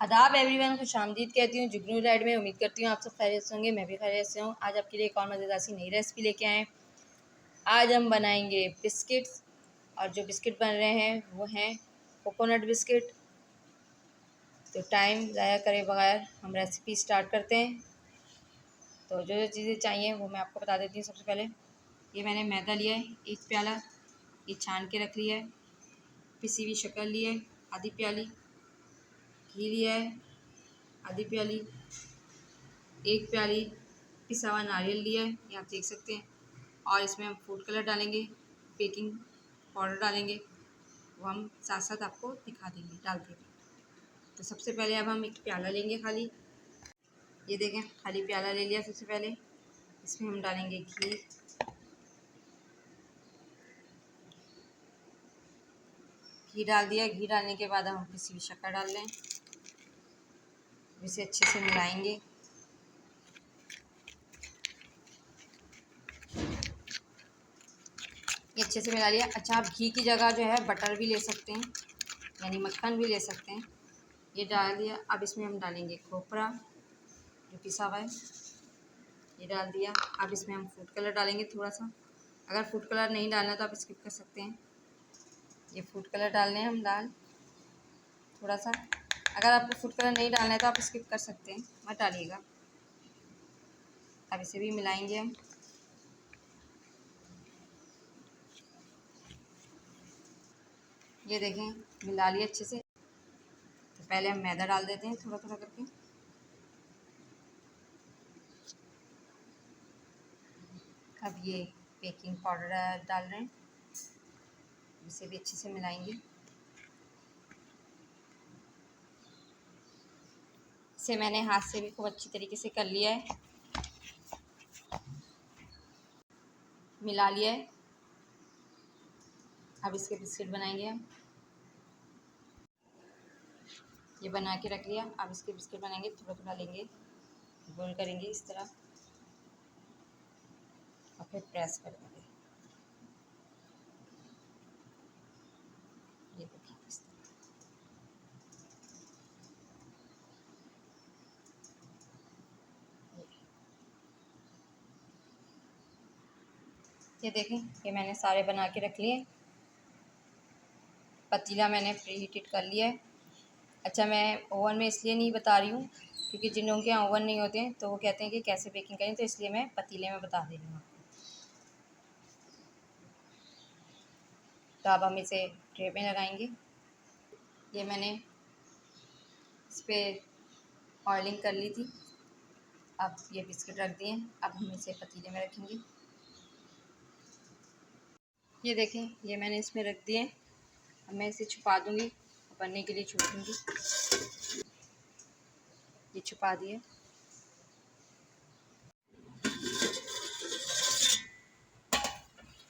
आदाब एवरीवन, खुशामदीद कहती हूँ जुगनू राइड में। उम्मीद करती हूँ आप सब खैरियत से होंगे, मैं भी खैरियत से हूँ। आज आपके लिए एक और मज़ेदार सी नई रेसिपी लेके आए। आज हम बनाएंगे बिस्किट्स, और जो बिस्किट बन रहे हैं वो हैं कोकोनट बिस्किट। तो टाइम ज़ाया करे बगैर हम रेसिपी स्टार्ट करते हैं। तो जो जो चीज़ें चाहिए वो मैं आपको बता देती हूँ। सबसे पहले ये मैंने मैदा लिया है 1 प्याला, ये छान के रख लिया है। पिसी हुई शक्कर ली है आधी प्याली, घी लिया है आधी प्याली, 1 प्याली पिसा हुआ नारियल लिया है, ये आप देख सकते हैं। और इसमें हम फूड कलर डालेंगे, बेकिंग पाउडर डालेंगे, वो हम साथ साथ आपको दिखा देंगे डाल देंगे। तो सबसे पहले अब हम एक प्याला लेंगे खाली, ये देखें खाली प्याला ले लिया। सबसे पहले इसमें हम डालेंगे घी, घी डाल दिया। घी डालने के बाद हम पिसी हुई शक्कर डाल लें, इसे अच्छे से मिलाएंगे। ये अच्छे से मिला लिया। अच्छा, आप घी की जगह जो है बटर भी ले सकते हैं, यानी मक्खन भी ले सकते हैं। ये डाल दिया। अब इसमें हम डालेंगे खोपरा जो पिसा हुआ है, ये डाल दिया। अब इसमें हम फूड कलर डालेंगे थोड़ा सा। अगर फूड कलर नहीं डालना तो आप स्किप कर सकते हैं। ये फूड कलर डालने हैं हम डाल थोड़ा सा। अगर आपको फूड कलर नहीं डालना है तो आप स्किप कर सकते हैं, मत डालिएगा। अब इसे भी मिलाएंगे हम। ये देखें मिला लिया अच्छे से। तो पहले हम मैदा डाल देते हैं थोड़ा थोड़ा करके। अब ये बेकिंग पाउडर डाल रहे हैं, इसे भी अच्छे से मिलाएंगे। इसे मैंने हाथ से भी खूब अच्छी तरीके से कर लिया है, मिला लिया है। अब इसके बिस्किट बनाएंगे हम। ये बना के रख लिया। अब इसके बिस्किट बनाएंगे, थोड़ा थोड़ा लेंगे, गोल करेंगे इस तरह और फिर प्रेस कर देंगे। ये देखिए इस तरह। ये देखें ये मैंने सारे बना के रख लिए। पतीला मैंने प्री हीटेड कर लिया है। अच्छा, मैं ओवन में इसलिए नहीं बता रही हूँ क्योंकि जिन लोगों के यहाँ ओवन नहीं होते हैं तो वो कहते हैं कि कैसे बेकिंग करें, तो इसलिए मैं पतीले में बता दे रही हूँ। तो अब हम इसे ट्रे में लगाएंगे। ये मैंने इस पर ऑयलिंग कर ली थी। अब ये बिस्किट रख दिए। अब हम इसे पतीले में रखेंगे। ये देखें ये मैंने इसमें रख दिए। अब मैं इसे छुपा दूँगी, बनने के लिए छोड़ दूँगी। ये छुपा दिए।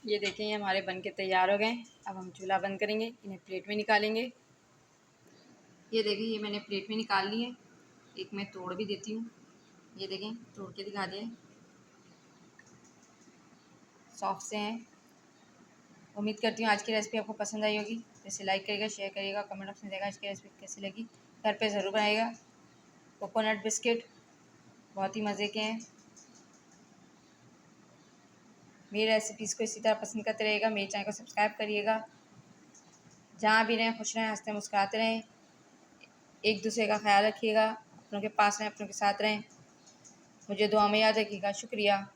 ये देखें ये हमारे बन के तैयार हो गए। अब हम चूल्हा बंद करेंगे, इन्हें प्लेट में निकालेंगे। ये देखें ये मैंने प्लेट में निकाल ली है। एक मैं तोड़ भी देती हूँ, ये देखें तोड़ के दिखा दिए, सॉफ्ट से हैं। उम्मीद करती हूँ आज की रेसिपी आपको पसंद आई होगी। इसे लाइक करिएगा, शेयर करिएगा, कमेंट ऑप्शन देगा आज की रेसिपी कैसी लगी। घर पे ज़रूर बनाइएगा। कोकोनट बिस्किट बहुत ही मज़े के हैं। मेरी रेसिपीज़ को इसी तरह पसंद करते रहिएगा। मेरे चैनल को सब्सक्राइब करिएगा। जहाँ भी रहें खुश रहें, हंसते मुस्कुराते रहें। एक दूसरे का ख्याल रखिएगा। अपनों के पास रहें, अपनों के साथ रहें। मुझे दुआ में याद रखिएगा। शुक्रिया।